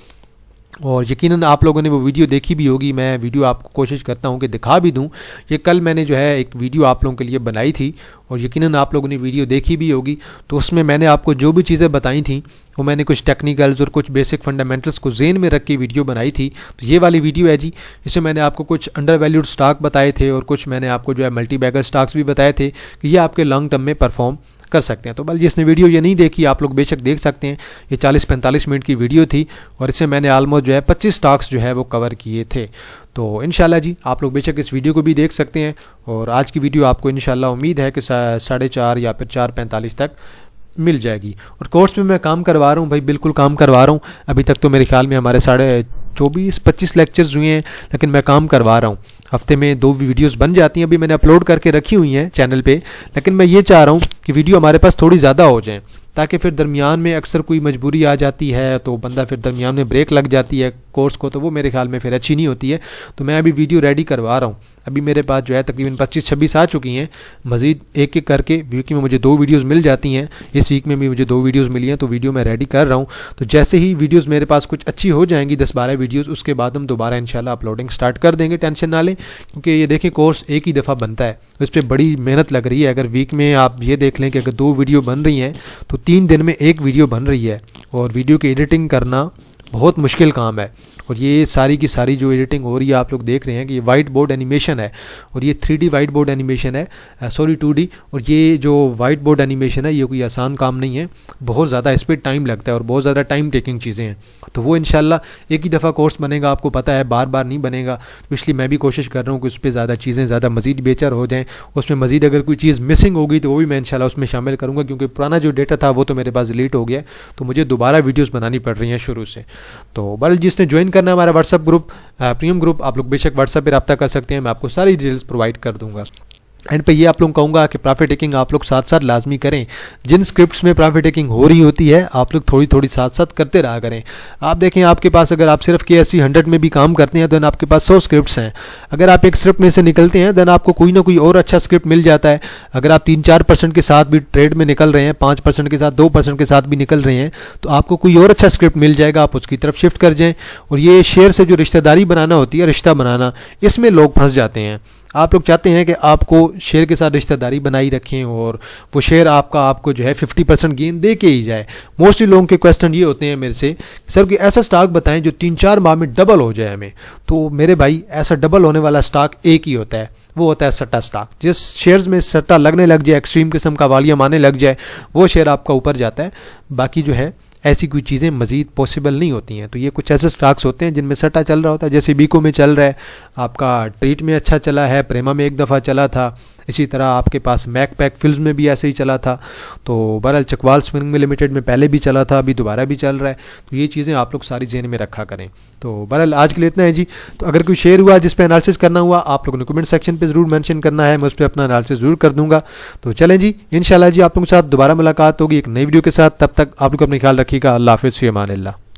और यकीनन आप लोगों ने वो वीडियो देखी भी होगी। मैं वीडियो आपको कोशिश करता हूँ कि दिखा भी दूँ। ये कल मैंने जो है एक वीडियो आप लोगों के लिए बनाई थी और यकीनन आप लोगों ने वीडियो देखी भी होगी। तो उसमें मैंने आपको जो भी चीज़ें बताई थी वो मैंने कुछ टेक्निकल्स और कुछ बेसिक फंडामेंटल्स को ज़हन में रख के वीडियो बनाई थी। तो ये वाली वीडियो है जी, इसमें मैंने आपको कुछ अंडर वैल्यूड स्टॉक बताए थे और कुछ मैंने आपको जो है मल्टी बैगर स्टॉक्स भी बताए थे कि ये आपके लॉन्ग टर्म में परफॉर्म कर सकते हैं। तो बल जिसने वीडियो ये नहीं देखी आप लोग बेशक देख सकते हैं। ये 40-45 मिनट की वीडियो थी और इससे मैंने ऑलमोस्ट जो है 25 स्टॉक्स जो है वो कवर किए थे। तो इंशाल्लाह जी आप लोग बेशक इस वीडियो को भी देख सकते हैं और आज की वीडियो आपको इंशाल्लाह उम्मीद है कि 4:30 या फिर 4:45 तक मिल जाएगी। और कोर्स में मैं काम करवा रहा हूँ भाई, बिल्कुल काम करवा रहा हूँ। अभी तक तो मेरे ख्याल में हमारे 24-25 लेक्चर्स हुए हैं, लेकिन मैं काम करवा रहा हूँ। हफ्ते में 2 वीडियोस बन जाती हैं, अभी मैंने अपलोड करके रखी हुई हैं चैनल पे, लेकिन मैं ये चाह रहा हूँ कि वीडियो हमारे पास थोड़ी ज़्यादा हो जाए, ताकि फिर दरमियान में अक्सर कोई मजबूरी आ जाती है तो बंदा फिर दरमियान में ब्रेक लग जाती है कोर्स को, तो वो मेरे ख्याल में फिर अच्छी नहीं होती है। तो मैं अभी वीडियो रेडी करवा रहा हूँ। अभी मेरे पास जो है तकरीबन 25-26 आ चुकी हैं, मज़ीद एक एक करके वीक में मुझे 2 वीडियोस मिल जाती हैं। इस वीक में भी मुझे 2 वीडियोस मिली हैं, तो वीडियो मैं रेडी कर रहा हूँ। तो जैसे ही वीडियोस मेरे पास कुछ अच्छी हो जाएंगी, 10-12 वीडियोस, उसके बाद हम दोबारा इंशाल्लाह अपलोडिंग स्टार्ट कर देंगे, टेंशन ना लें। क्योंकि ये देखें कोर्स एक ही दफ़ा बनता है, उस पर बड़ी मेहनत लग रही है। अगर वीक में आप ये देख लें कि अगर 2 वीडियो बन रही हैं तो 3 दिन में 1 वीडियो बन रही है, और वीडियो की एडिटिंग करना बहुत मुश्किल काम है। और ये सारी की सारी जो एडिटिंग हो रही है आप लोग देख रहे हैं कि ये वाइट बोर्ड एनिमेशन है, और ये 3D वाइट बोर्ड एनिमेशन है, सॉरी 2D। और ये जो वाइट बोर्ड एनिमेशन है ये कोई आसान काम नहीं है, बहुत ज़्यादा इस पर टाइम लगता है और बहुत ज़्यादा टाइम टेकिंग चीज़ें हैं। तो वो इंशाल्लाह एक ही दफ़ा कोर्स बनेगा, आपको पता है, बार बार नहीं बनेगा। तो इसलिए मैं भी कोशिश कर रहा हूँ कि उस पर ज़्यादा चीज़ें ज़्यादा मज़ीद बेहतर हो जाएँ। उसमें मज़ीद अगर कोई चीज़ मिसिंग होगी तो वो भी मैं इंशाल्लाह उसमें शामिल करूँगा, क्योंकि पुराना जो डेटा था वो तो मेरे पास डिलीट हो गया, तो मुझे दोबारा वीडियोज़ बनानी पड़ रही हैं शुरू से। तो बल जिसने ज्वाइन करना है हमारा व्हाट्सअप ग्रुप, प्रीमियम ग्रुप, आप लोग बेशक व्हाट्सएप पे रब्ता कर सकते हैं, मैं आपको सारी डिटेल्स प्रोवाइड कर दूंगा। एंड पे ये आप लोग कहूँगा कि प्रॉफिट टेकिंग आप लोग साथ साथ लाजमी करें। जिन स्क्रिप्ट्स में प्रॉफिट टेकिंग हो रही होती है आप लोग थोड़ी थोड़ी साथ साथ करते रहा करें। आप देखें आपके पास अगर आप सिर्फ KSC 100 में भी काम करते हैं देन आपके पास 100 स्क्रिप्ट्स हैं। अगर आप एक स्क्रिप्ट में से निकलते हैं देन आपको कोई ना कोई और अच्छा स्क्रिप्ट मिल जाता है। अगर आप 3-4% के साथ भी ट्रेड में निकल रहे हैं, 5% के साथ, 2% के साथ भी निकल रहे हैं, तो आपको कोई और अच्छा स्क्रिप्ट मिल जाएगा, आप उसकी तरफ शिफ्ट कर जाएँ। और ये शेयर से जो रिश्तेदारी बनाना होती है, रिश्ता बनाना, इसमें लोग फंस जाते हैं। आप लोग चाहते हैं कि आपको शेयर के साथ रिश्तेदारी बनाई रखें और वो शेयर आपको जो है 50% गेन दे के ही जाए। मोस्टली लोगों के क्वेश्चन ये होते हैं मेरे से, सर कि ऐसा स्टॉक बताएं जो 3-4 माह में डबल हो जाए हमें। तो मेरे भाई ऐसा डबल होने वाला स्टॉक एक ही होता है, वो होता है सट्टा स्टॉक। जिस शेयर्स में सट्टा लगने लग जाए, एक्सट्रीम किस्म का वॉल्यूम आने लग जाए, वो शेयर आपका ऊपर जाता है। बाकी जो है ऐसी कोई चीज़ें मज़ीद पॉसिबल नहीं होती हैं। तो ये कुछ ऐसे स्टॉक्स होते हैं जिनमें सट्टा चल रहा होता है, जैसे बीको में चल रहा है, आपका ट्रीट में अच्छा चला है, प्रेमा में एक दफ़ा चला था, इसी तरह आपके पास मैक पैक फिल्म में भी ऐसे ही चला था। तो बहरहाल चकवाल स्पिनिंग लिमिटेड में पहले भी चला था, अभी दोबारा भी चल रहा है। तो ये चीज़ें आप लोग सारी ज़हन में रखा करें। तो बहरहाल आज के लिए इतना है जी। तो अगर कोई शेयर हुआ जिस पर एनालिसिस करना हुआ, आप लोगों ने कमेंट सेक्शन पे ज़रूर मेंशन करना है, मैं उस पर अपना एनालिसिस ज़रूर कर दूंगा। तो चलें जी, इंशाल्लाह जी आप लोगों के साथ दोबारा मुलाकात होगी एक नई वीडियो के साथ। तब तक आप लोग अपना ख्याल रखिएगा। अल्लाह हाफ़िज़, फ़ी अमान अल्लाह।